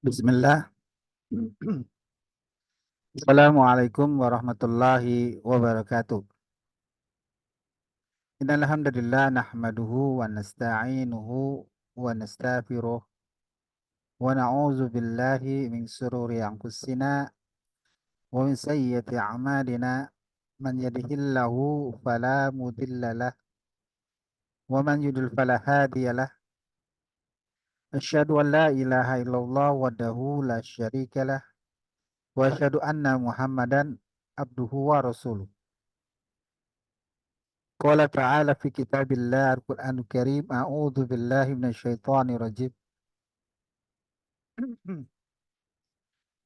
Bismillah. Assalamualaikum warahmatullahi wabarakatuh. Innal hamdalillah nahmaduhu wa nasta'inuhu wa nastaghfiruh wa na'udzu billahi min shururi anfusina wa min sayyiati a'malina. Man yahdihillahu fala mudhillalah wa man yudlil fala hadiyalah. Asyhadu an la ilaha illallah wahdahu la syarikalah wa asyhadu anna Muhammadan abduhu wa rasuluh. Qala ta'ala fi kitabillah al-Qur'anul Karim, a'udzu billahi minasyaitonir rajim.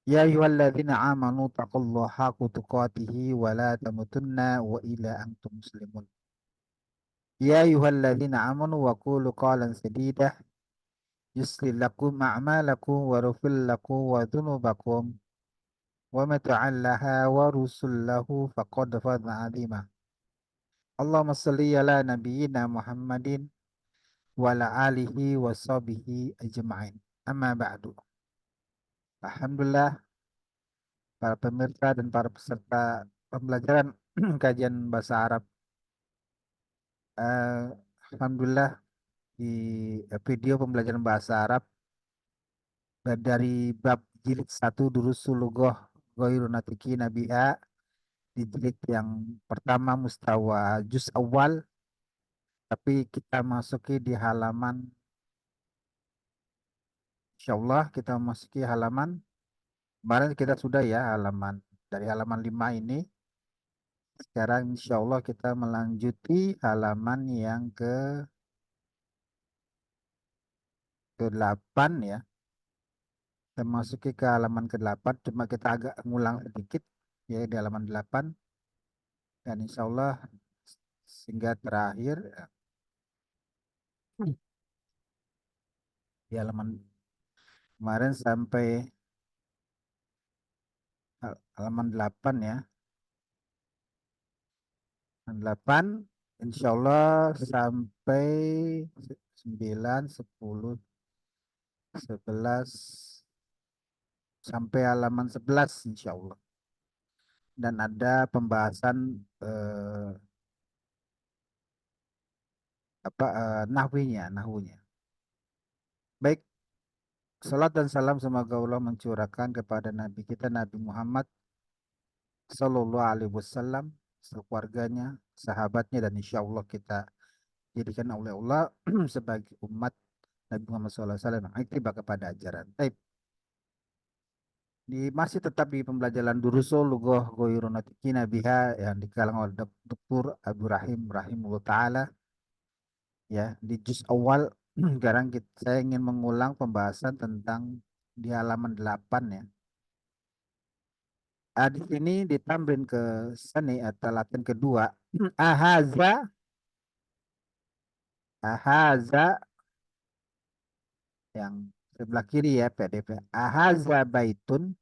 Ya ayyuhalladzina amanu taqullaha haqqa tuqatihi wa la tamutunna wa illa antum muslimun. Ya ayyuhalladzina amanu wa qulu qawlan sadida yuslih lakum a'malakum wa yaghfir lakum wa dhunubakum wa man yuti'illaha wa rasulahu faqad faza 'azima. Allahumma shalli ala nabiyyina Muhammadin wa ala alihi wa sahbihi ajma'in. Amma ba'du. Alhamdulillah, para pemirsa dan para peserta pembelajaran kajian bahasa Arab. Eh, Alhamdulillah, di video pembelajaran bahasa Arab dari bab jilid 1 Durusul Lughah Ghairu Natiki Nabiha, di jilid yang pertama mustawa juz awal, tapi kita masuki di halaman, insyaallah kita masuki halaman, kemarin kita sudah ya halaman, dari halaman 5 ini. Sekarang insya Allah kita melanjuti halaman yang ke-8 ya. Kita masuki ke halaman ke-8, cuma kita agak ngulang sedikit ya di halaman 8. Dan insya Allah sehingga terakhir di halaman kemarin sampai halaman 8 ya. Halaman 8 insya Allah sampai 9, 10, 11 sampai halaman 11 insya Allah. Dan ada pembahasan nahunya. Baik, salat dan salam semoga Allah mencurahkan kepada Nabi kita Nabi Muhammad Sallallahu Alaihi Wasallam, keluarganya, sahabatnya, dan insya Allah kita jadikan oleh Allah sebagai umat Nabi Muhammad SAW yang ittiba kepada ajaran. Baik, masih tetap di pembelajaran Durusul Lughah Ghairu Natiki Nabiha yang dikalang oleh Dr. Abu Rahim rahimahullah taala ya, di juz awal. Sekarang saya ingin mengulang pembahasan tentang di halaman 8 ya. Di sini ditambahin ke seni atau latihan kedua. Ahaza, ahaza yang sebelah kiri ya PDF. Ahaza baitun.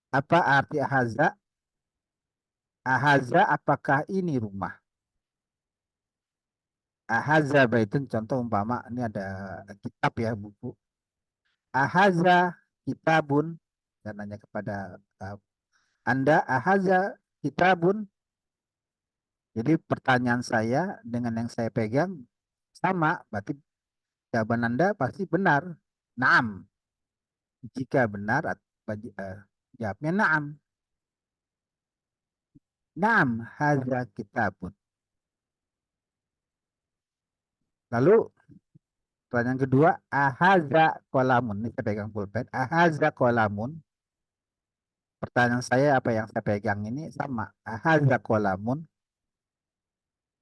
Apa arti ahaza? Ahaza, apakah ini rumah? Ahaza baitun, contoh umpama ini ada kitab ya, buku. Ahaza kitabun, dan nanya kepada Anda, ahaza kitabun. Jadi pertanyaan saya dengan yang saya pegang sama, berarti jawaban Anda pasti benar. Naam. Jika benar, jawabnya naam. Naam, haza kitabun. Lalu pertanyaan kedua, ahaza kolamun. Ini saya pegang pulpen. Ahaza kolamun. Pertanyaan saya apa yang saya pegang ini sama. Ahaza kolamun.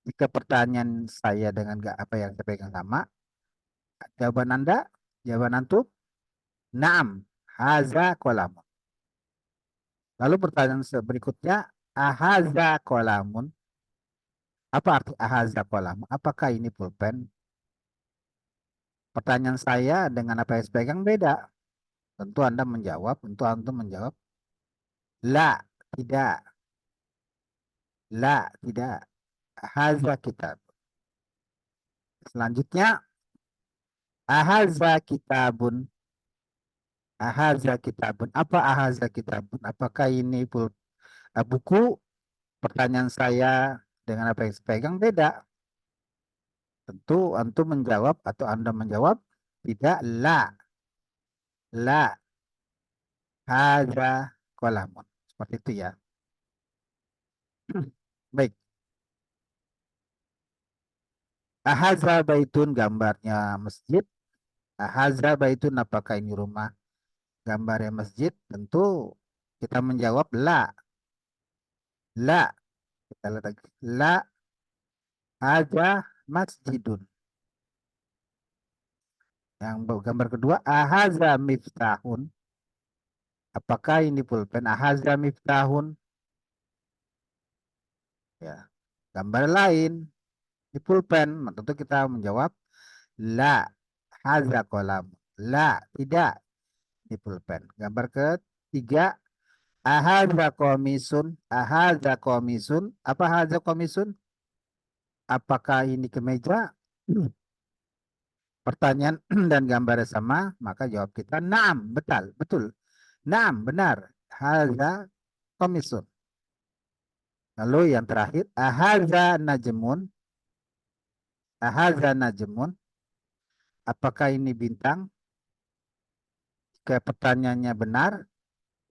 Jika pertanyaan saya dengan apa yang saya pegang sama, jawaban Anda, jawaban antum, naam, haza kolamun. Lalu pertanyaan berikutnya, ahaza kolamun. Apa arti ahaza kolamun? Apakah ini pulpen? Pertanyaan saya dengan apa yang saya pegang beda. Tentu Anda menjawab, tentu antum menjawab, la, tidak. La, tidak. Ahaza kitab. Selanjutnya, ahaza kitabun. Ahaza kitabun. Apa ahaza kitabun? Apakah ini buku? Pertanyaan saya dengan apa yang saya pegang beda. Tentu antum menjawab atau Anda menjawab tidak, la. La haza kolamun. Seperti itu ya. Baik. Ahaza baitun gambarnya masjid. Ahaza baitun apakah ini rumah? Gambarnya masjid. Tentu kita menjawab la. La. Kita lihat lagi. La haza masjidun. Yang gambar kedua, ahaza miftahun. Apakah ini pulpen? Ahaza miftahun. Ya. Gambar lain di pulpen. Tentu kita menjawab la haza kolam. La, tidak di pulpen. Gambar ketiga, ahaza komisun. Ahaza komisun. Apa haza komisun? Apakah ini kemeja? Pertanyaan dan gambarnya sama, maka jawab kita naam, betul, betul. Naam, benar. Haza komisun. Lalu yang terakhir, ahaza najmun. Ahaza najmun. Apakah ini bintang? Jika pertanyaannya benar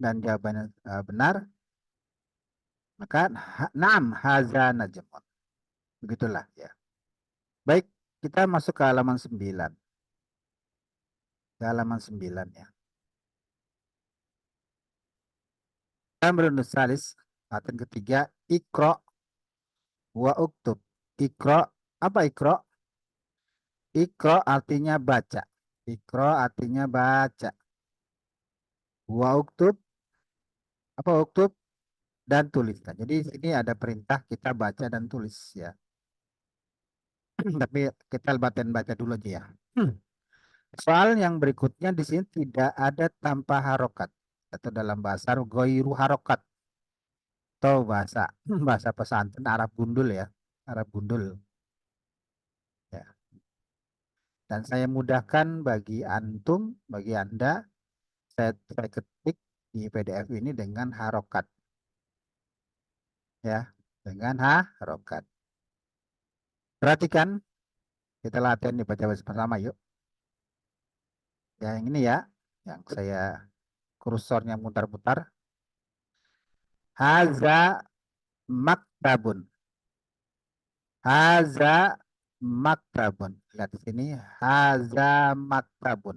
dan jawabannya benar, maka naam haza najmun. Begitulah ya. Baik, kita masuk ke halaman 9. Ke halaman 9 ya. Amrun salis, latihan ketiga, ikro wa uktub. Ikro, apa ikro? Ikro artinya baca. Ikro artinya baca. Wa uktub, apa uktub? Dan tulis. Nah, jadi sini ada perintah kita baca dan tulis ya. Tapi kita latihan baca dulu aja ya. Soal yang berikutnya di sini tidak ada tanpa harokat atau dalam bahasa goiru harokat atau bahasa bahasa pesantren Arab gundul ya, Arab gundul ya. Dan saya mudahkan bagi antum, bagi Anda, saya ketik di PDF ini dengan harokat ya, dengan harokat. Perhatikan, kita latihan dibaca bersama yuk. Ya, yang ini ya, yang saya kursornya mutar-mutar. Haza maktabun. Haza maktabun. Lihat di sini. Haza maktabun.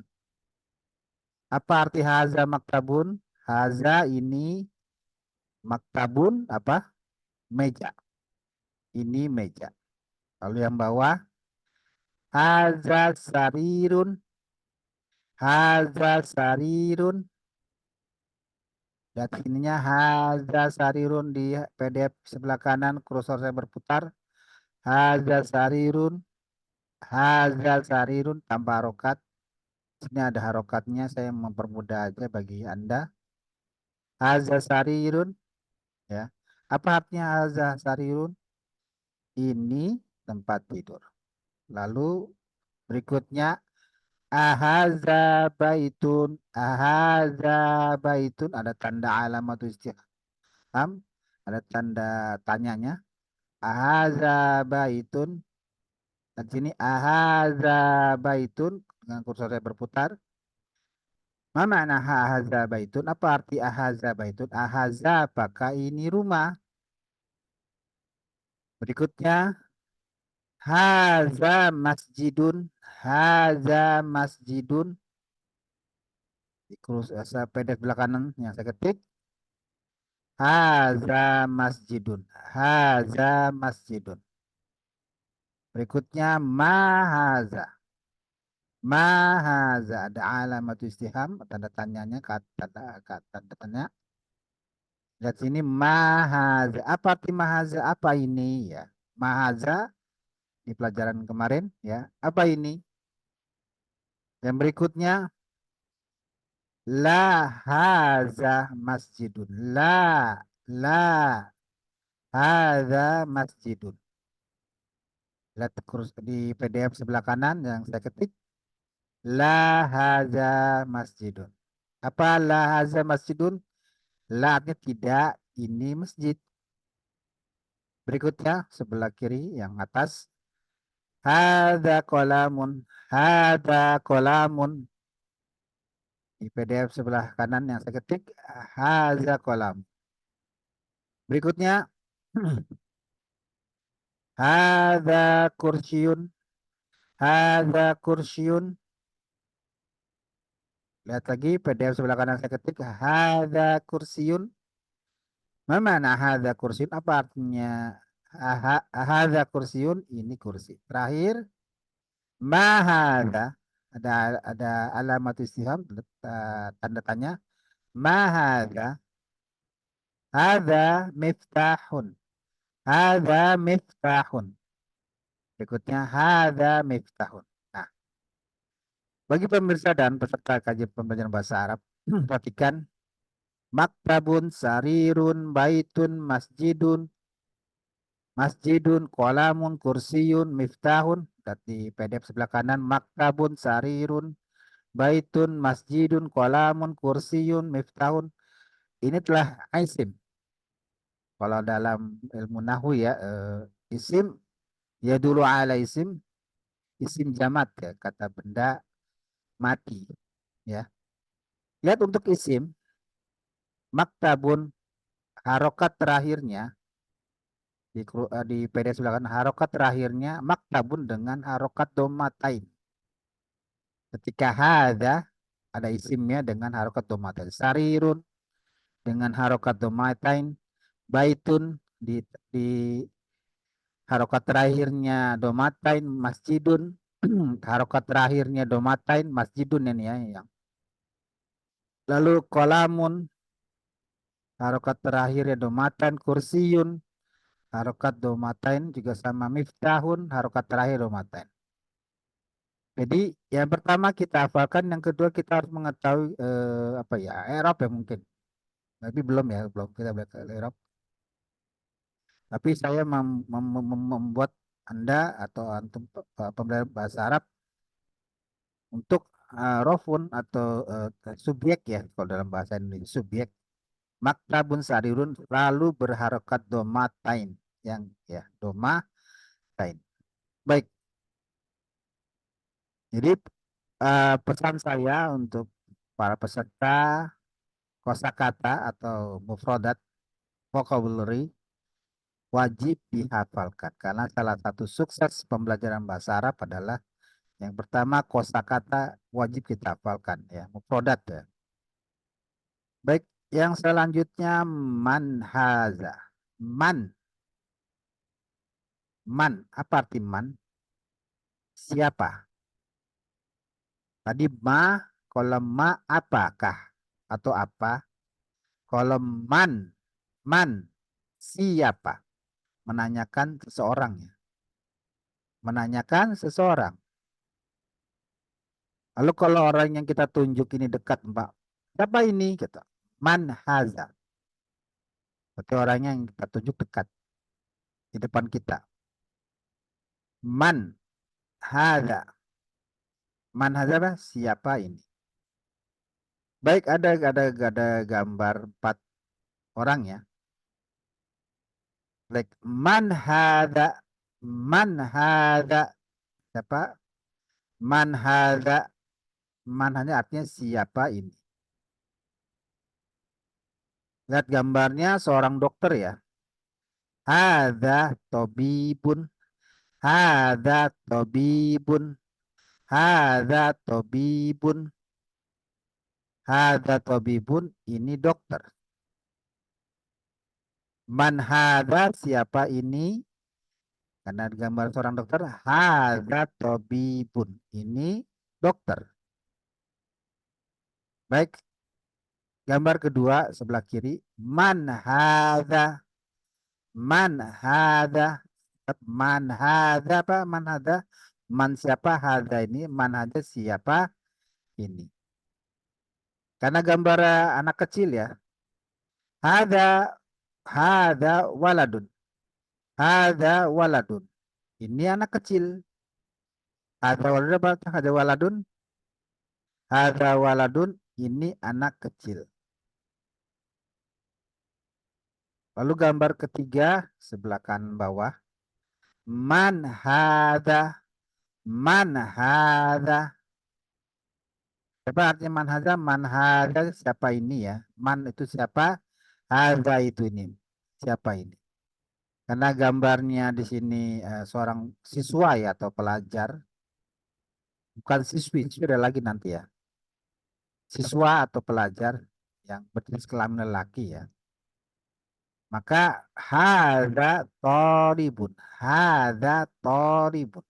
Apa arti haza maktabun? Haza ini maktabun apa? Meja. Ini meja. Lalu yang bawah. Haza sarirun. Haza sarirun. Lihat sininya haza sarirun di PDF sebelah kanan. Kursor saya berputar. Haza sarirun. Haza sarirun tanpa harokat. Sini ada harokatnya, saya mempermudah aja bagi Anda. Haza sarirun, ya. Apa artinya haza sarirun? Ini tempat tidur. Lalu berikutnya, ahaza baitun. Ahaza baitun, ada tanda alamat istifham, ada tanda tanyanya. Ahaza baitun. Dan sini ahaza baitun, dengan kursor saya berputar. Ma makna ahaza baitun? Apa arti ahaza baitun? Ahaza apakah ini rumah? Berikutnya, haza masjidun. Haza masjidun. Di pendek belah kanan yang saya ketik. Haza masjidun. Haza masjidun. Berikutnya, mahaza. Mahaza. Ada alamat istifham, tanda tanyanya, tanda tanya. Lihat sini mahaza. Apa arti mahaza? Apa ini ya? Mahaza di pelajaran kemarin ya. Apa ini? Yang berikutnya la haza masjidun. La haza masjidun. Lihat di PDF sebelah kanan yang saya ketik. La haza masjidun. Apa la haza masjidun? La artinya tidak, ini masjid. Berikutnya sebelah kiri yang atas. Hada kolamun. Hada kolamun. Di PDF sebelah kanan yang saya ketik. Hada kolam. Berikutnya. Hada kursiun. Hada kursiun. Lihat lagi PDF sebelah kanan saya ketik. Hada kursiun. Mana hada kursiun? Apa artinya? Hada kursiun. Ini kursi. Terakhir. Mahada. Ada alamat istifham. Tanda tanya. Mahada. Hada miftahun. Hada miftahun. Berikutnya. Hada miftahun. Nah, bagi pemirsa dan peserta kajian pembelajaran bahasa Arab, perhatikan maktabun, sarirun, baitun, masjidun, kolamun, kursiyun, miftahun. Di PDF sebelah kanan, maktabun, sarirun, baitun, masjidun, kolamun, kursiyun, miftahun. Ini telah isim. Kalau dalam ilmu nahu ya, isim ya dulu ala isim jamat ya, kata benda mati ya. Lihat untuk isim, maktabun, harokat terakhirnya di PDF sebelah kanan, harokat terakhirnya maktabun dengan harokat domatain. Ketika ada isimnya dengan harokat domatain. Sarirun dengan harokat domatain. Baitun di harokat terakhirnya domatain. Masjidun harokat terakhirnya domatain. Masjidun ini ya. Lalu kolamun harokat terakhirnya domatain. Kursiyun harokat domatain juga sama. Miftahun harokat terakhir domatain. Jadi yang pertama kita hafalkan, yang kedua kita harus mengetahui apa ya, i'rab ya mungkin. Tapi belum ya, belum kita belajar i'rab. Tapi saya membuat Anda atau antum pembelajar bahasa Arab untuk rofun atau subjek ya, kalau dalam bahasa Indonesia subjek. Maktabun sarirun lalu berharokat domatain, yang ya domatain. Baik, jadi pesan saya untuk para peserta kosakata atau mufrodat vocabulary wajib dihafalkan karena salah satu sukses pembelajaran bahasa Arab adalah yang pertama kosakata wajib kita hafalkan ya, mufrodat ya. Baik, yang selanjutnya manhaza. Man, apa arti man? Siapa? Tadi kalau ma apakah atau apa? Kalau man siapa? Menanyakan seseorang ya. Menanyakan seseorang. Lalu kalau orang yang kita tunjuk ini dekat, Mbak, siapa ini? Gitu. Man haza. Berarti orangnya yang kita tunjuk dekat di depan kita. Man haza. Man haza apa? Siapa ini? Baik, ada gambar 4 orang ya. Like man haza. Man haza. Siapa? Man haza. Man hanya artinya siapa ini. Lihat gambarnya seorang dokter ya. Hadza tabibun. Hadza tabibun. Hadza tabibun. Hadza tabibun. Ini dokter. Man hadza siapa ini? Karena gambar seorang dokter. Hadza tabibun. Ini dokter. Baik. Gambar kedua sebelah kiri. Man hadza. Man hadza. Man hadza apa? Man hadza. Man siapa? Hadza ini. Man hadza siapa ini. Karena gambar anak kecil ya. Hadza hadza waladun. Hadza waladun. Ini anak kecil. Hadza waladun apa? Hadza waladun. Hadza waladun. ini anak kecil. Lalu gambar ketiga sebelah kanan bawah. Man hada, man hada. Siapa artinya man hada? Man hada siapa ini ya? Man itu siapa? Hada itu ini. Siapa ini? Karena gambarnya di sini seorang siswa ya atau pelajar, bukan siswi, siswi ada lagi nanti ya. Siswa atau pelajar yang berjenis kelamin lelaki ya. Maka hada toribun, hada toribun.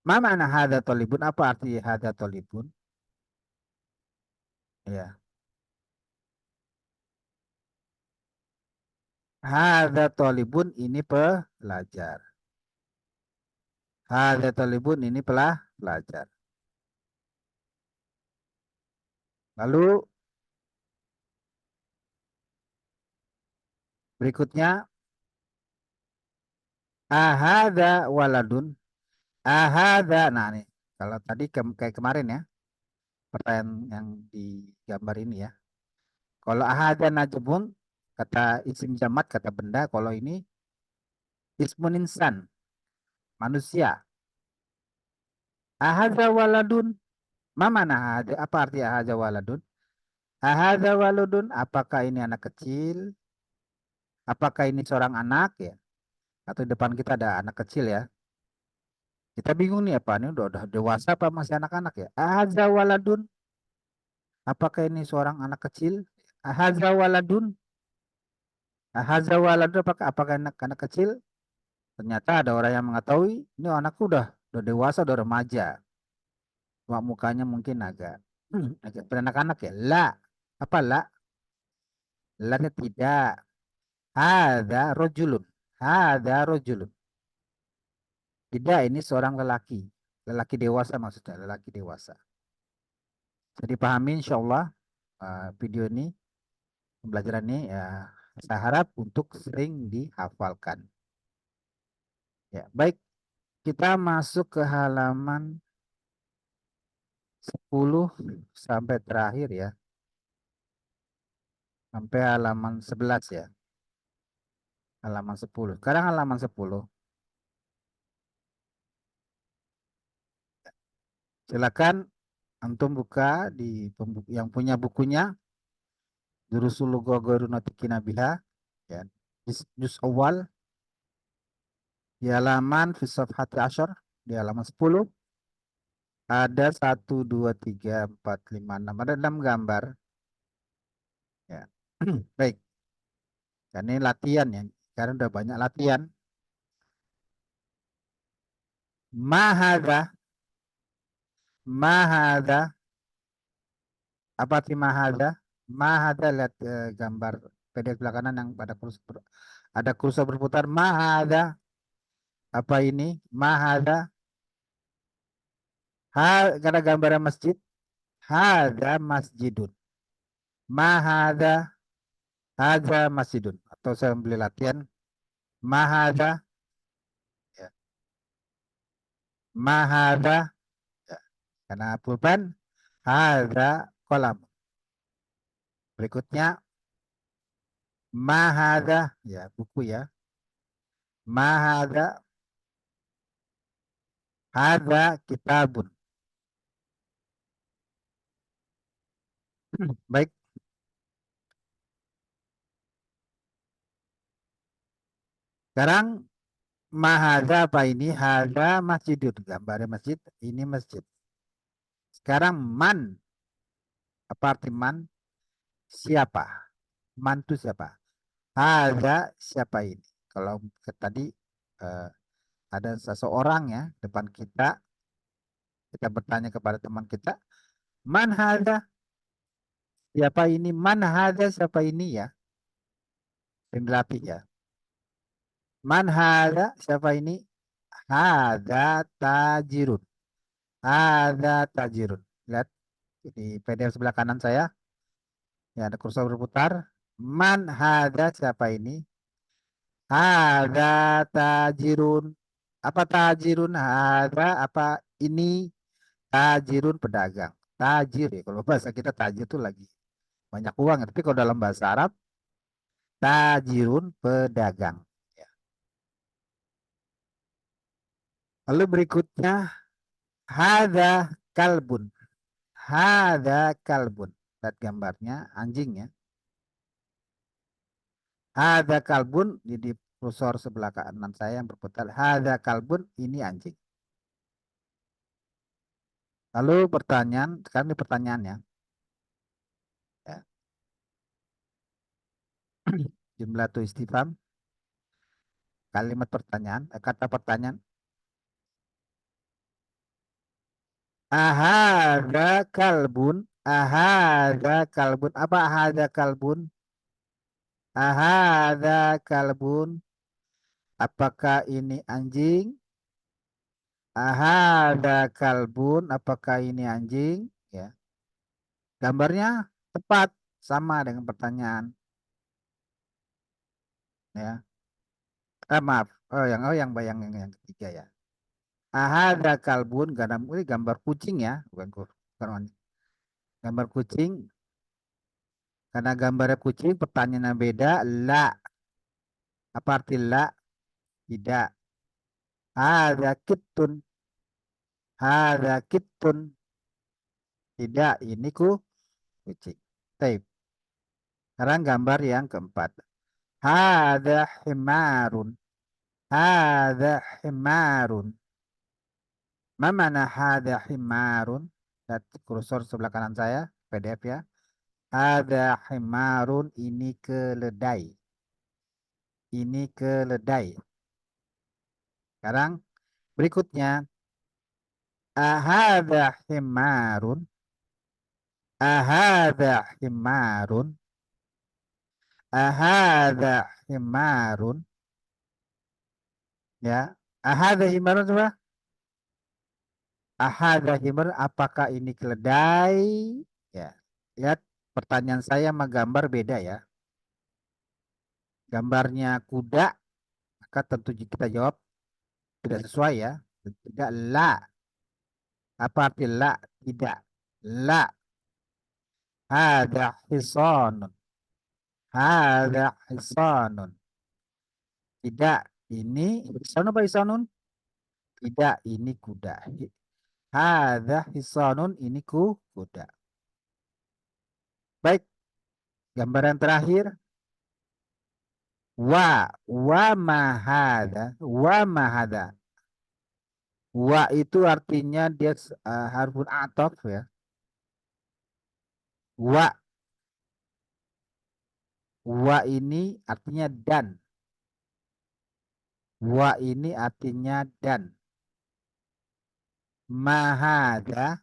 Ma mana hada tolibun? Apa arti hada tolibun? Ya. Hada tolibun ini pelajar. Hada tolibun ini pelajar. Lalu berikutnya ahada waladun. Ahada. Nah nih, kalau tadi kayak kemarin ya, pertanyaan yang di gambar ini ya. Kalau ahada najmun kata isim jamat kata benda, kalau ini ismun insan manusia. Ahada waladun. Mana ahada? Apa arti ahada waladun? Ahada waladun. Apakah ini anak kecil? Apakah ini seorang anak ya? Atau di depan kita ada anak kecil ya? Kita bingung nih apa ini udah dewasa apa masih anak-anak ya? Ahada waladun. Apakah ini seorang anak kecil? Ahada waladun. Ahada waladun. Apakah anak kecil? Ternyata ada orang yang mengetahui ini anakku udah dewasa, udah remaja. Cuma mukanya mungkin agak anak-anak ya. La. Apa la? La tidak. Ada rojulun. Ada rojulun. Tidak, ini seorang lelaki. Lelaki dewasa maksudnya, lelaki dewasa. Jadi pahami insya Allah video ini, pembelajaran ini ya, saya harap untuk sering dihafalkan. Ya, baik, kita masuk ke halaman 10 sampai terakhir ya. Sampai halaman 11 ya. Halaman 10. Sekarang halaman 10. Silakan antum buka di yang punya bukunya Durusul Lughah Ghairu Natikina Biha ya. Juz awal di halaman fi hati asyar di halaman 10 ada 1, 2, 3, 4, 5, 6 ada 6 gambar ya. Baik, karena ini latihan ya. Karena udah banyak latihan. Mahada, mahada, apa arti mahada? Mahada lihat gambar PDF sebelah kanan yang ada kursor berputar. Mahada, apa ini? Mahada, karena gambarnya masjid. Hada masjidun. Mahada, hada masjidun. Atau saya beli latihan. Mahada, ya. Mahada, ya. Karena pulpen. Hada kolam. Berikutnya mahada, ya buku ya. Mahada, hada kitabun. Baik, sekarang mahada apa ini? Hada masjidun. Gambarnya masjid, ini masjid. Sekarang man, apa arti man? Siapa? Man itu siapa? Hada siapa ini? Kalau tadi eh, ada seseorang ya depan kita, kita bertanya kepada teman kita, man hada? Siapa ini? Man hada siapa ini ya? Yang dilatih ya. Man hada siapa ini? Hada tajirun. Hada tajirun. Lihat di PDF sebelah kanan saya, ya ada kursor berputar. Man hada siapa ini? Hada tajirun. Apa tajirun? Hada apa ini? Tajirun pedagang. tajir ya. Kalau bahasa kita tajir tuh lagi banyak uang. Tapi kalau dalam bahasa Arab, tajirun pedagang. Ya. Lalu berikutnya, hada kalbun. Hada kalbun. Lihat gambarnya, anjing ya. Hada kalbun, di kursor sebelah kanan saya yang berputar. Hada kalbun, ini anjing. Lalu pertanyaan, sekarang ini pertanyaannya. Ya. Jumlah tu istifham, kalimat pertanyaan, kata pertanyaan. Ahada kalbun, ahada kalbun. Apa ahada kalbun? Ahada kalbun. Apakah ini anjing? Ahada kalbun. Apakah ini anjing? Ya. Gambarnya tepat sama dengan pertanyaan. Ya. Maaf. Oh yang bayang yang ketiga ya. Ahada kalbun. Ini gambar kucing ya, bukan anjing. Gambar kucing. Karena gambarnya kucing, pertanyaannya beda. La. Apa arti la? Tidak. Ada kitun. Ada kitun. Tidak, ini kucing. Tape. Sekarang gambar yang keempat. Ada himarun. Ada himarun. Mana ada himarun? Lihat kursor sebelah kanan saya, PDF ya. Ada himarun, ini keledai. Ini keledai. Sekarang berikutnya. Ahada himarun. Ahada himarun. Ahada himarun. Ya. Ahada himarun coba. Ahada himarun. Apakah ini keledai? Ya. Lihat pertanyaan saya sama gambar beda ya. Gambarnya kuda, maka tentu kita jawab tidak sesuai ya. Tidak la. Apa arti la? Tidak. La. Hada hisanun. Hada hisanun. Tidak. Ini hisanun apa hisanun? Tidak, ini kuda. Hadza hisanun, ini kuda. Baik, gambaran terakhir. Wa mahada, wa mahada. Wa itu artinya dia harfun atof ya. Wa ini artinya dan. Wa ini artinya dan. Mahada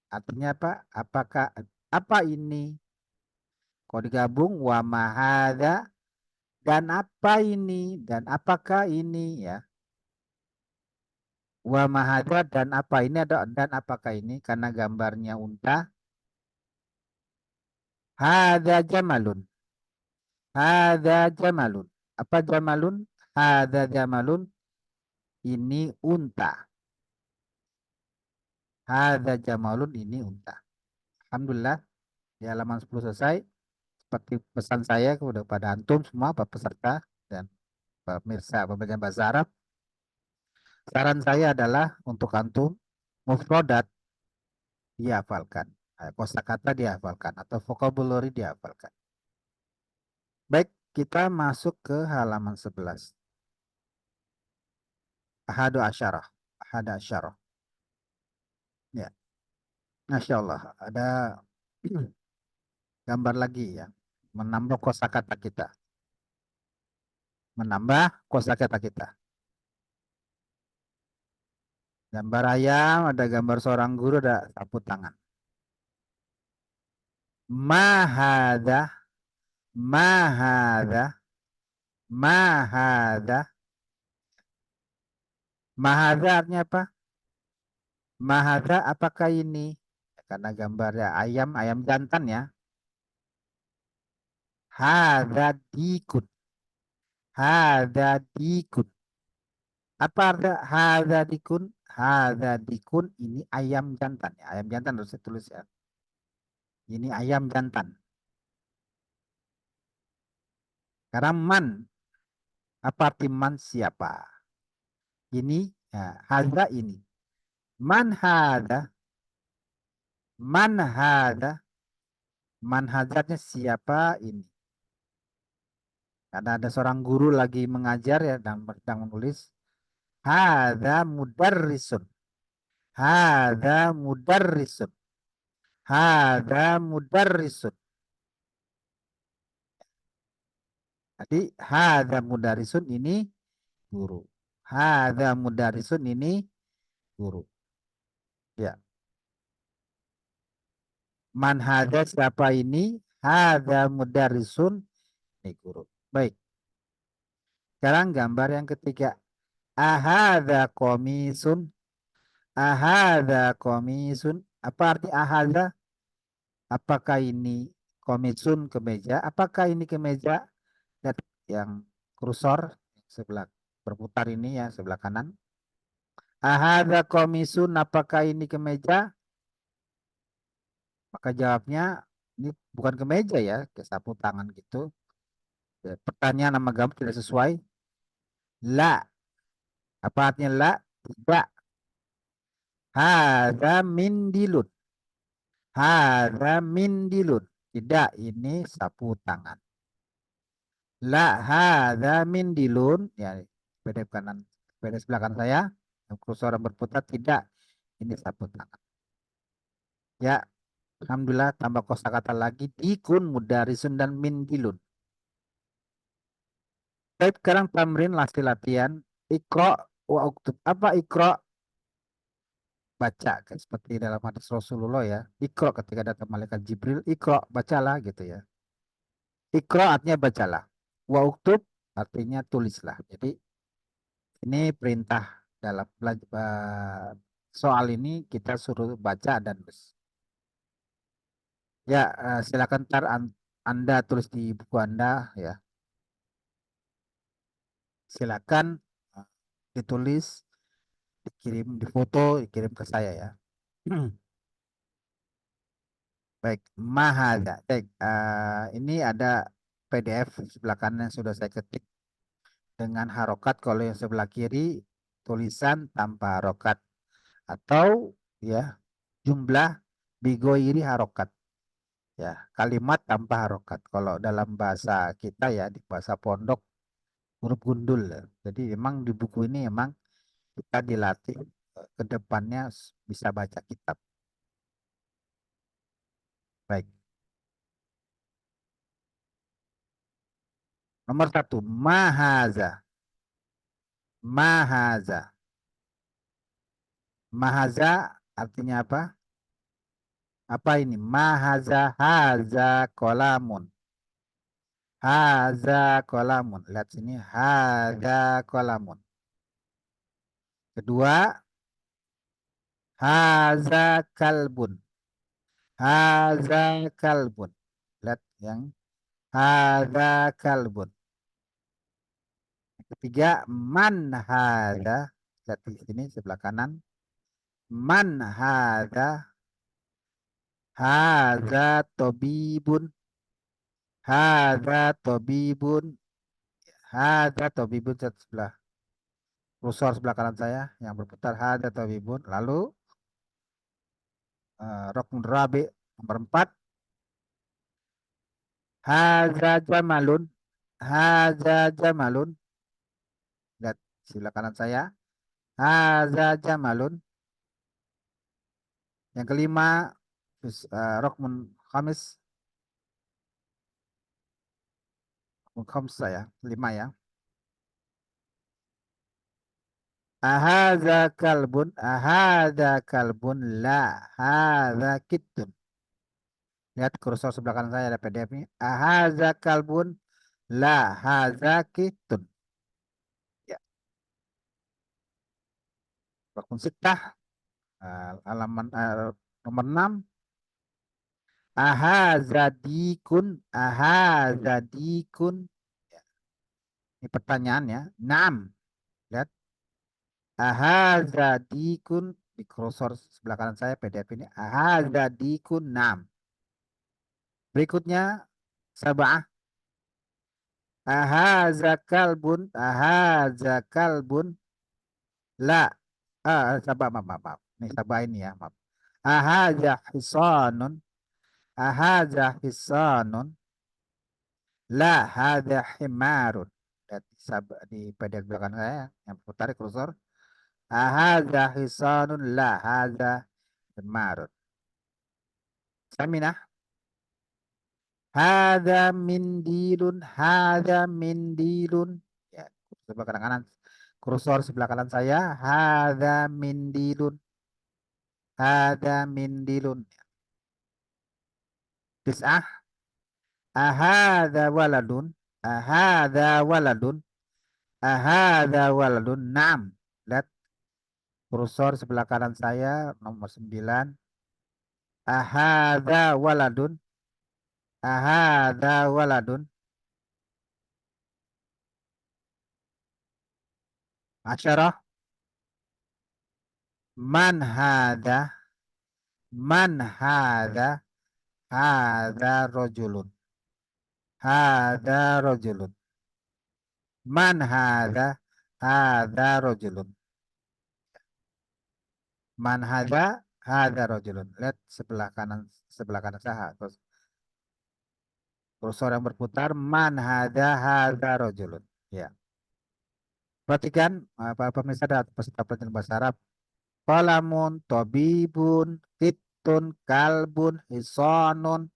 artinya apa? Apakah apa ini? Kalau digabung wa mahada dan apa ini? Dan apakah ini ya? Wa mahadra dan apa ini ada dan apakah ini karena gambarnya unta. Hada jamalun. Hada jamalun. Apa jamalun? Hada jamalun. Ini unta. Hada jamalun, ini unta. Alhamdulillah di halaman 10 selesai. Seperti pesan saya kepada antum semua Pak peserta dan pemirsa pembelajaran bahasa Arab. Saran saya adalah untuk antum mufrodat dihafalkan. Kosakata dihafalkan atau vocabulary dihafalkan. Baik, kita masuk ke halaman 11. Ahadu asyarah. Ahadu asyarah. Ya, Masya Allah. Ada gambar lagi ya. Menambah kosakata kita. Menambah kosakata kita. Gambar ayam, ada gambar seorang guru, ada sapu tangan. Mahada, mahada, mahada. Mahada artinya apa? Mahada apakah ini? Karena gambarnya ayam, ayam jantan ya. Hada dikun. Hada dikun. Apa arti hada dikun? Hada dikun, ini ayam jantan ya. Ayam jantan harus saya tulis ya. Ini ayam jantan. Sekarang man. Apa arti man siapa? Ini, ya, hadza ini. Man hadza. Man hadza. Man hadzanya siapa ini? Karena ada seorang guru lagi mengajar ya dan sedang menulis. Hadza mudarrisun. Hadza mudarrisun. Hadza mudarrisun. Jadi hadza mudarrisun ini guru. Hadza mudarrisun ini guru. Ya. Man hadza siapa ini? Hadza mudarrisun ini guru. Baik. Sekarang gambar yang ketiga. Ahadza komisun. Ahadza komisun. Apa arti ahadza? Apakah ini komisun kemeja? Apakah ini kemeja? Lihat yang kursor sebelah berputar ini ya sebelah kanan. Ahadza komisun. Apakah ini kemeja? Maka jawabnya ini bukan kemeja ya, ke sapu tangan gitu. Ya, pertanyaan nama gambar tidak sesuai. La. Apa artinya la? Tidak. Hadza mindilun. Hadza mindilun. Tidak, ini sapu tangan. La hadza mindilun. Ya, sepeda kanan, sepeda sebelah kanan saya. Yang kursor berputar tidak. Ini sapu tangan. Ya, alhamdulillah tambah kosakata lagi. Dikun mudarisun dan mindilun. Baik, sekarang tamrin latihan. Ikro wa uktub. Apa ikro? Baca kan seperti dalam hadis Rasulullah ya. Ikro ketika datang malaikat Jibril, ikro bacalah gitu ya. Ikro artinya bacalah. Wa uktub artinya tulislah. Jadi ini perintah dalam soal ini kita suruh baca dan tulis. Ya, silakan ntar Anda tulis di buku Anda ya. Silakan eh, ditulis, dikirim, difoto, dikirim ke saya ya. Baik, Mahada. Baik, ini ada PDF sebelah kanan yang sudah saya ketik dengan harokat. Kalau yang sebelah kiri tulisan tanpa harokat atau ya jumlah bigoiri harokat. Ya, kalimat tanpa harokat. Kalau dalam bahasa kita ya di bahasa pondok huruf gundul. Ya. Jadi memang di buku ini memang kita dilatih ke depannya bisa baca kitab. Baik, nomor satu, mahaza. Mahaza. Mahaza artinya apa? Apa ini? Mahaza haza kolamun. Haza kolamun. Lihat sini. Haza kolamun. Kedua, haza kalbun. Haza kalbun. Lihat yang haza kalbun. Yang ketiga, man haza. Lihat di sini sebelah kanan. Man haza. Haza tobibun. Haza tobibun. Haza tobibun sebelah kursor sebelah kanan saya yang berputar haza tobibun. Lalu rokun rabi nomor 4. Haza jamalun. Haza jamalun. Lihat sebelah kanan saya. Haza jamalun. Yang kelima rokun khamis. Rokun khamsa ya. 5 ya. Ahaza kalbun. Ahaza kalbun. La. Haza kitun. Lihat kursor sebelah kanan saya ada PDF ini. Ahaza kalbun. La. Haza kitun. Ya. Rokun sitah. Halaman nomor 6. Ahazadikun. Ahazadikun. Ya, ini pertanyaannya. Naam. Lihat. Ahazadikun. Di kursor sebelah kanan saya PDF ini. Ahazadikun. Naam. Berikutnya sab'ah. Ahaza kalbun. Ahaza kalbun. La. Sabah, maaf, maaf, maaf. Ini sabah ini ya, maaf. Ahaza hisanun. Ahaza hisanun. La hadza himarun. Lihat di, di PDF belakang saya yang putar kursor. Ahadza hisanun la hadza himarun. Saminah. Hadza mindilun. Hadza mindilun. Ya, sebelah kanan. Kursor sebelah kanan saya. Hadza mindilun. Hadza mindilun. Tis'ah. Ahadza waladun. Ahadza waladun. Ahadza waladun. Naam. Lihat kursor sebelah kanan saya nomor 9. Ahadza waladun. Ahadza waladun. Asyarah. Man hadza. Man hadza. Hadza rajulun. Hadza rajulun. Man hadza. Hadza rajulun. Man hadza. Hadza rajulun. Lihat sebelah kanan saya. Terus kursor yang berputar. Man hadza. Hadza rajulun. Ya. Perhatikan para pemirsa dan peserta pelajaran bahasa Arab. Qalamun, tabibun, kittun, kalbun, hisonun,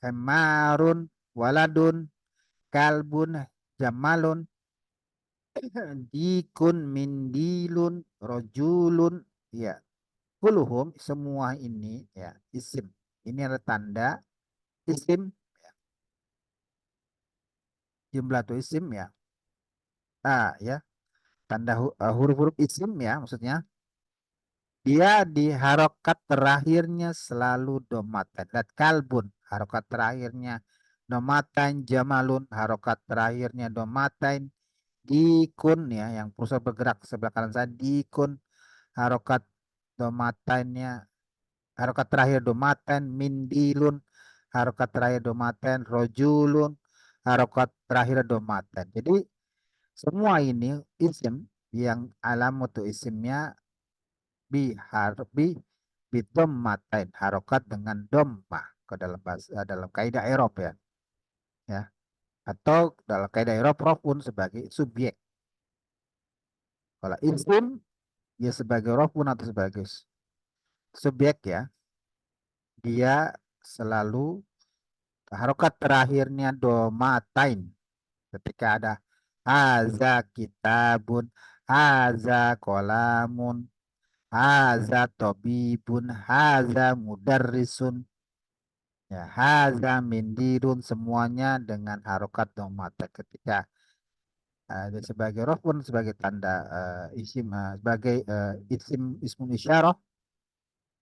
hemarun, waladun, kalbun, jamalun, dikun, mindilun, rojulun. Ya, kuluhum semua ini ya isim. Ini adalah tanda isim, jumlah tuh isim ya. Ya, tanda huruf-huruf isim ya maksudnya. Dia di harokat terakhirnya selalu domatan. Dan kalbun, harokat terakhirnya domatan. Jamalun, harokat terakhirnya domatan. Dikun ya, yang kursor bergerak sebelah kanan saya. Dikun, harokat domatannya, harokat terakhir domatan. Mindilun, harokat terakhir domatan. Rojulun, harokat terakhir domatan. Jadi semua ini isim yang alamatu isimnya bi bidommatain harokat dengan domah ke dalam bahasa dalam kaidah Eropa ya atau dalam kaidah Eropa rofun sebagai subjek. Kalau isim dia sebagai rofun atau sebagai subjek ya, dia selalu harokat terakhirnya domatain ketika ada haza kitabun, haza kolamun, haza tobibun, haza mudarrisun. Ya, haza mindirun semuanya dengan harokat domata ketika sebagai roh pun sebagai tanda isim sebagai isim ismun isyarah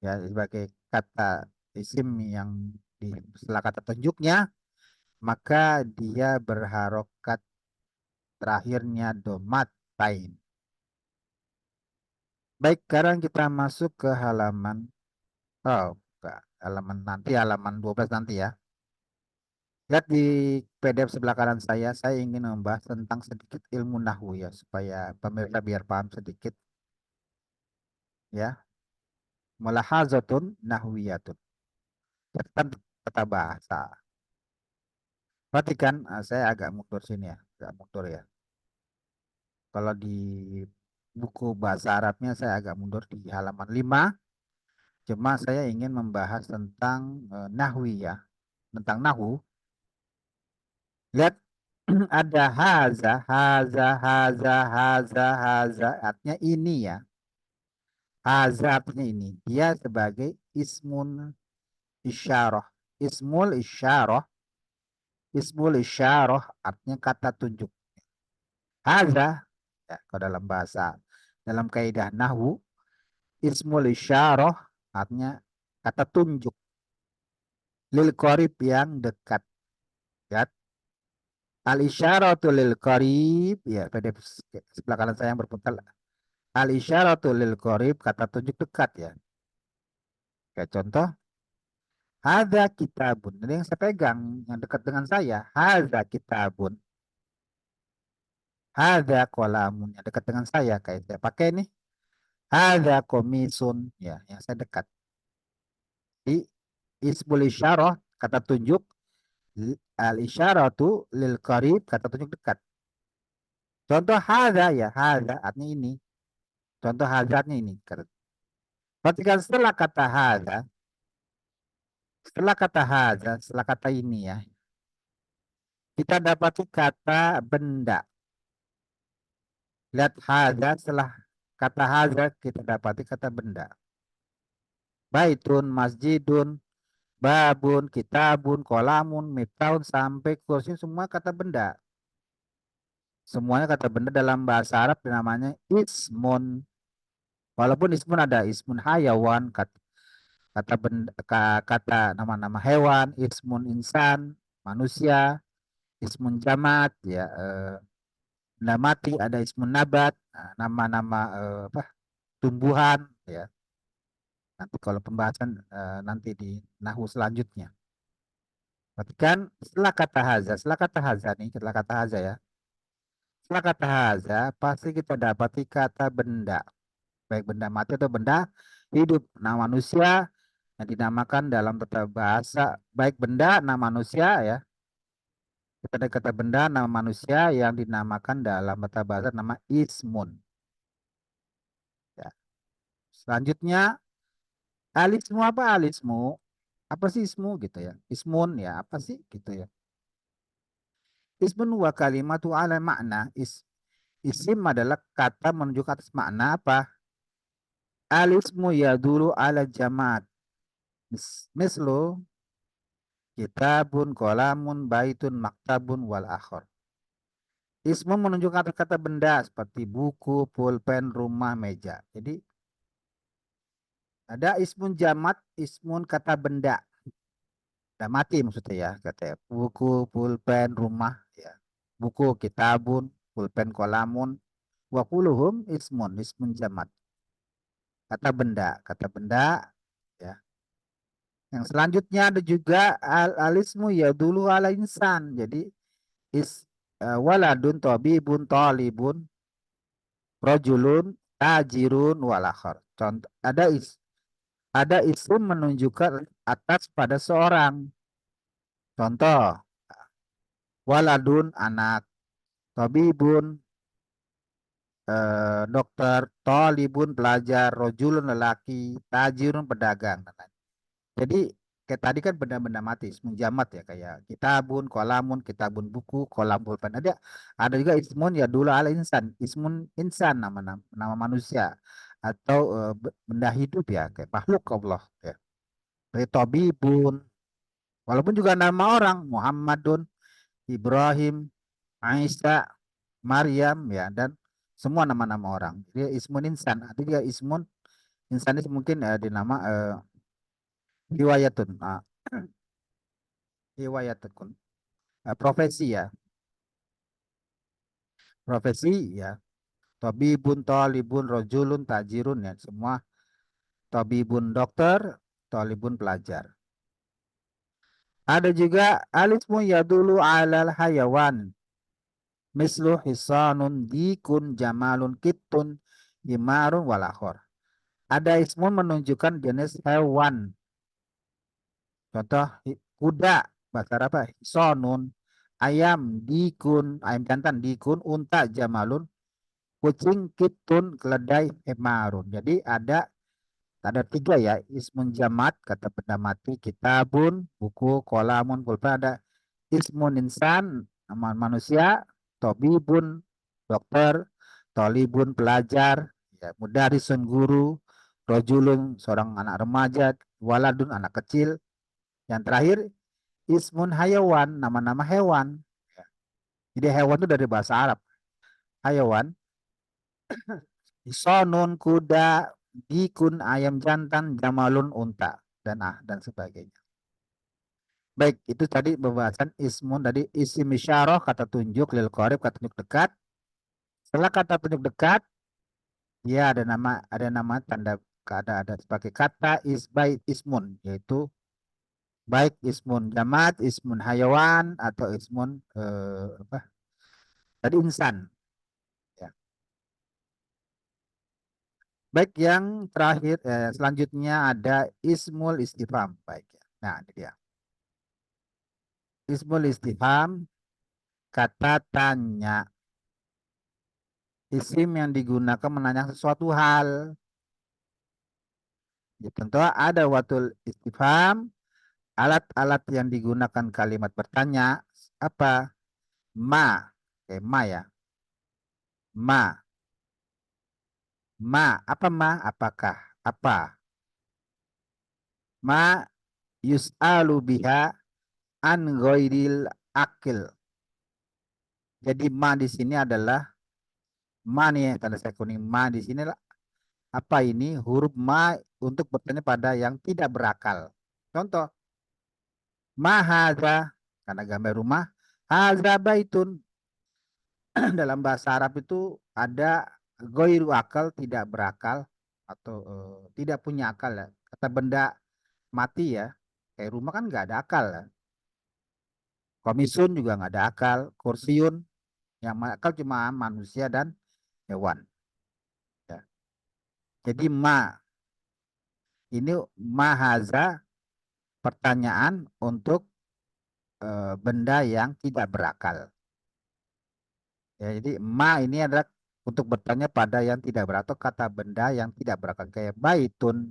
ya sebagai kata isim yang di setelah kata tunjuknya maka dia berharokat terakhirnya domatain. Baik, sekarang kita masuk ke halaman enggak, halaman nanti halaman 12 nanti ya. Lihat di PDF sebelah kanan saya ingin membahas tentang sedikit ilmu nahwu ya, supaya pemirsa biar paham sedikit ya. Mulahazatun nahwiyatun. Catatan tata bahasa. Perhatikan, saya agak mundur sini ya, agak mundur ya. Kalau di buku bahasa Arabnya saya agak mundur di halaman 5. Cuma saya ingin membahas tentang nahwi ya, tentang nahwu. Lihat ada haza, haza, haza, haza, haza. Artinya ini ya. Haza artinya ini. Dia sebagai ismun isyarah. Ismul isyarah. Ismul isyarah artinya kata tunjuk. Haza, ya, kalau dalam bahasa, dalam kaidah nahwu, ismul isyarah artinya kata tunjuk. Lil qarib yang dekat. Ya. Al isyaratu lil qarib. Ya, pada sebelah kanan saya yang berputar. Al isyaratu lil qarib, kata tunjuk dekat ya. Kayak contoh. Hadza kitabun. Ini yang saya pegang, yang dekat dengan saya. Hadza kitabun. Hadza qalamun. Yang dekat dengan saya. Kayak saya pakai nih. Hadza komisun. Ya, yang saya dekat. Di ismul isyarah, kata tunjuk. Al isyaratu lil qarib, kata tunjuk dekat. Contoh hadza ya. Hadza artinya ini. Contoh hadzanya ini. Perhatikan setelah kata hadza. Setelah kata hadza, setelah kata ini ya. Kita dapati kata benda. Lihat hadza, setelah kata hadza kita dapati kata benda. Baitun, masjidun, babun, kitabun, kolamun, miftahun, sampai kursi, semua kata benda. Semuanya kata benda dalam bahasa Arab namanya ismun. Walaupun ismun ada ismun hayawan, kata benda, kata nama-nama hewan, ismun insan, manusia, ismun jamat, ya, benda mati, ada ismun nabat, nah, nama-nama apa, tumbuhan, ya. Nanti kalau pembahasan nanti di nahwu selanjutnya. Perhatikan setelah kata haza nih, setelah kata haza ya. Setelah kata haza pasti kita dapati kata benda, baik benda mati atau benda hidup. Nah, manusia yang dinamakan dalam tata bahasa, baik benda, nama manusia ya. Kita ada kata benda, nama manusia yang dinamakan dalam tata bahasa nama ismun. Ya. Selanjutnya alismu apa alismu? Apa sih ismu gitu ya? Ismun ya apa sih gitu ya? Ismun wa kalimatu ala makna. Isim adalah kata menunjuk atas makna apa? Alismu ya dulu ala jamaat. Mislu kitabun, kolamun, baitun, maktabun, wal akhor. Ismu menunjuk atas kata benda seperti buku, pulpen, rumah, meja. Jadi ada ismun jamat, ismun kata benda. Benda mati maksudnya ya. Kata buku, pulpen, rumah. Ya. Buku, kitabun, pulpen, kolamun. Wa kuluhum ismun jamat. Kata benda, ya. Yang selanjutnya ada juga alismu ya dulu ala insan. Jadi is waladun, tabibun, talibun, rojulun, tajirun, walakhar. Contoh ada isim menunjukkan atas pada seorang. Contoh waladun anak, tabibun dokter, talibun pelajar, rojulun lelaki, tajirun pedagang. Jadi kayak tadi kan benda-benda mati, ismun jamat ya kayak kitabun, kolamun, kitabun buku, kolam pulpen. Ada juga ismun ya dulu ala insan, ismun insan nama manusia atau benda hidup ya kayak makhluk Allah ya. Kayak Tobibun, walaupun juga nama orang Muhammadun, Ibrahim, Aisyah, Maryam ya dan semua nama-nama orang. Dia ismun insan, ada juga ismun insan itu mungkin dinama riwayatun. Riwayatun. Profesi ya, profesi ya. Tabibun, talibun, rojulun, tajirun ya, semua tabibun dokter, talibun pelajar. Ada juga alismu ya dulu alal hayawan. Mislu hisanun, dikun, jamalun, kitun, himarun, walakhor. Ada ismu menunjukkan jenis hewan. Contoh kuda, bahasa Arab apa? Hisonun, ayam, dikun, ayam jantan, dikun, unta, jamalun, kucing, kitun, keledai, himarun. Jadi ada tiga ya, ismun jamat, kata benda mati, kitabun, buku, kolamun, pulpen, ada ismun insan, nama manusia, tobibun, dokter, tolibun, pelajar, ya, mudarisun, guru, rojulun, seorang anak remaja, waladun, anak kecil. Yang terakhir, ismun hayawan, nama-nama hewan. Ya. Jadi hewan itu dari bahasa Arab. Hayawan, isonun, kuda, dikun, ayam jantan, jamalun, unta, dan sebagainya. Baik, itu tadi pembahasan ismun tadi isim isyarah kata tunjuk lil qarib kata tunjuk dekat. Setelah kata tunjuk dekat, dia ada nama tanda ada sebagai kata isbai ismun yaitu Baik ismun jamat, ismun hayawan, atau ismun apa? Tadi insan. Ya. Baik yang terakhir, selanjutnya ada ismul istifham. Baik ya. Nah, ini dia. Ismul istifham, kata tanya. Isim yang digunakan menanyakan sesuatu hal. Ya, tentu ada watul istifham, alat-alat yang digunakan kalimat bertanya. Apa? Ma. Oke, ma ya. Ma. Ma. Apa ma? Apakah? Apa? Ma yus'alu biha an ghairil akil. Jadi ma di sini adalah ma nih tanda saya kuning ma di sini lah. Apa ini huruf ma untuk bertanya pada yang tidak berakal. Contoh ma hadza karena gambar rumah hadza baitun. Dalam bahasa Arab itu ada goiru akal tidak berakal atau tidak punya akal ya. Kata benda mati ya. Kayak rumah kan nggak ada akal ya. Komisun juga nggak ada akal. Kursiun yang akal cuma manusia dan hewan. Ya. Jadi ma ini mahaza pertanyaan untuk benda yang tidak berakal. Ya, jadi ma ini adalah untuk bertanya pada yang tidak berakal, kata benda yang tidak berakal kayak baitun,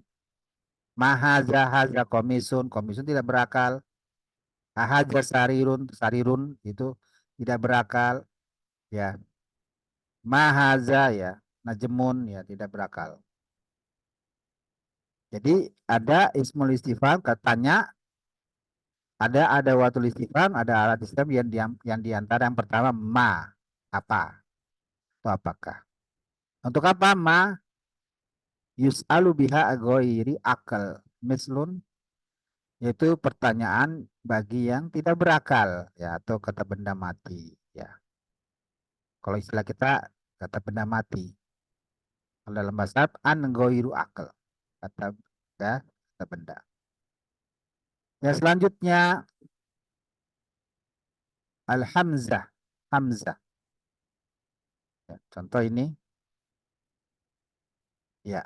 mahaza haza komisun, komisun tidak berakal, ahaza sarirun, sarirun itu tidak berakal, ya. Mahaza ya, najmun ya tidak berakal. Jadi ada ismul istifham katanya, ada watul istifham, ada alat istifham yang diantara yang pertama ma apa atau apakah. Untuk apa ma yus'alu biha agoiri akal mislun yaitu pertanyaan bagi yang tidak berakal ya atau kata benda mati ya. Kalau istilah kita kata benda mati. Kalau dalam bahasa Arab an goiru akal kata ya, kata benda. Ya selanjutnya al hamzah hamzah. Ya, contoh ini ya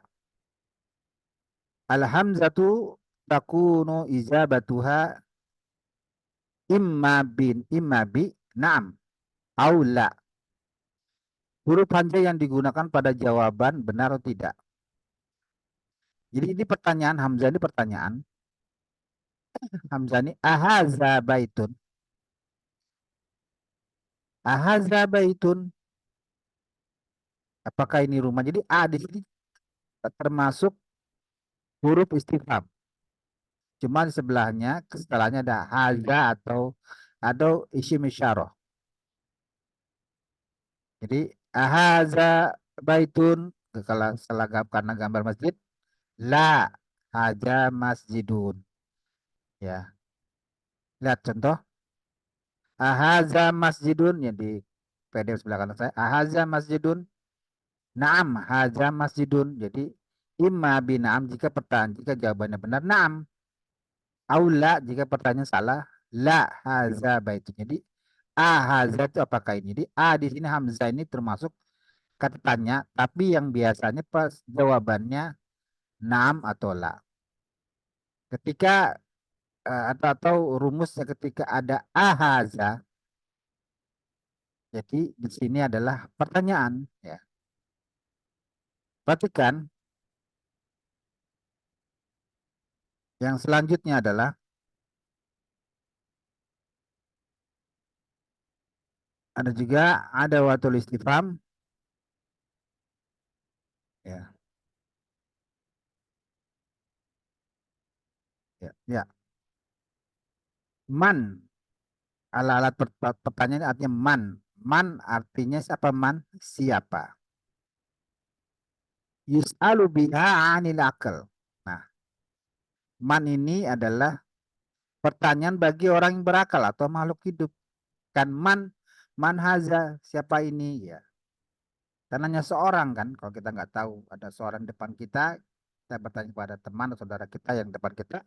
al hamzatu takunu ijabatuha imma bi na'am au la. Huruf hamzah yang digunakan pada jawaban benar atau tidak. Jadi ini pertanyaan hamzah ini pertanyaan. Hamzah ini ahaza baitun. Ahaza baitun. Apakah ini rumah? Jadi A di sini termasuk huruf istifham. Cuma di sebelahnya, setelahnya ada haza atau isim isyarah. Jadi ahaza baitun kalau selagap karena gambar masjid la haja masjidun ya. Lihat contoh ahaza masjidun yang di PDF sebelah kanan saya. Ahaza masjidun. Naam haza masjidun. Jadi imma bina'am jika pertanyaan jika jawabannya benar naam. Aula jika pertanyaan salah la haza baitun. Jadi haza itu apakah ini? Jadi di sini hamzah ini termasuk kata tanya tapi yang biasanya pas jawabannya naam atau la. Ketika atau rumusnya ketika ada ahaza jadi di sini adalah pertanyaan ya. Perhatikan yang selanjutnya adalah ada juga ada watul istifham ya. Ya, ya. Man alat-alat pertanyaan artinya man. Man artinya siapa man? Siapa? Yus'alu biha anil akal. Nah, man ini adalah pertanyaan bagi orang yang berakal atau makhluk hidup. Kan man haza, siapa ini? Ya, karena hanya seorang kan, kalau kita nggak tahu ada seorang depan kita bertanya kepada teman atau saudara kita yang depan kita,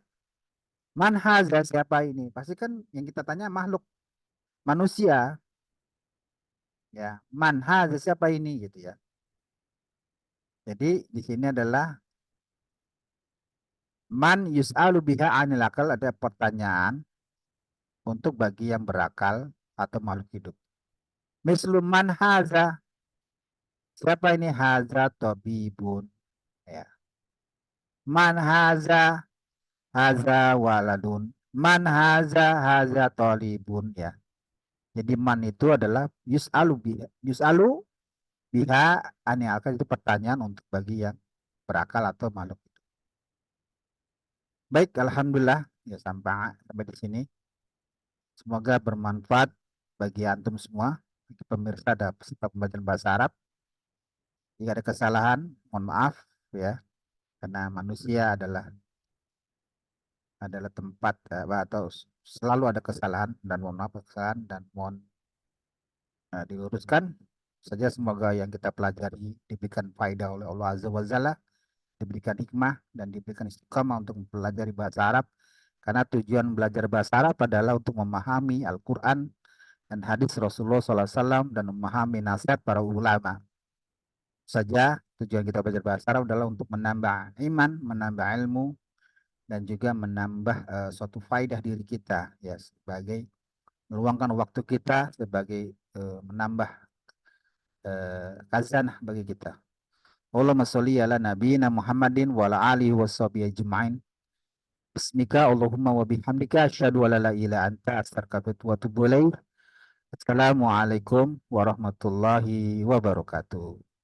Man haza, siapa ini? Pasti kan yang kita tanya makhluk manusia, ya. Man haza, siapa ini gitu ya. Jadi di sini adalah man yus'alu biha anil akal, ada pertanyaan untuk bagi yang berakal atau makhluk hidup. Mislu man haza, siapa ini? Haza tabibun, ya. Man haza, haza waladun. Man haza, haza talibun, ya. Jadi man itu adalah yus'alu biha anil akal, itu pertanyaan untuk bagi yang berakal atau makhluk hidup. Baik, alhamdulillah ya, sampai di sini. Semoga bermanfaat bagi antum semua, bagi pemirsa dan peserta pembelajaran bahasa Arab. Jika ada kesalahan, mohon maaf ya, karena manusia adalah tempat atau selalu ada kesalahan, dan mohon maaf kesalahan, dan mohon diluruskan saja. Semoga yang kita pelajari diberikan faedah oleh Allah Azza wa Jalla, diberikan hikmah dan diberikan istiqamah untuk mempelajari bahasa Arab, karena tujuan belajar bahasa Arab adalah untuk memahami Al-Quran dan hadis Rasulullah SAW dan memahami nasihat para ulama. Saja tujuan kita belajar bahasa Arab adalah untuk menambah iman, menambah ilmu, dan juga menambah suatu faidah diri kita, ya, sebagai meluangkan waktu kita, sebagai menambah khazanah bagi kita. Allahumma sholli ala nabiyina Muhammadin wa ala alihi washabihi ajma'in. Bismika Allahumma wa bihamdika asyhadu an la ilaha illa anta astaghfiruka wa atubu ilaik. Assalamualaikum warahmatullahi wabarakatuh.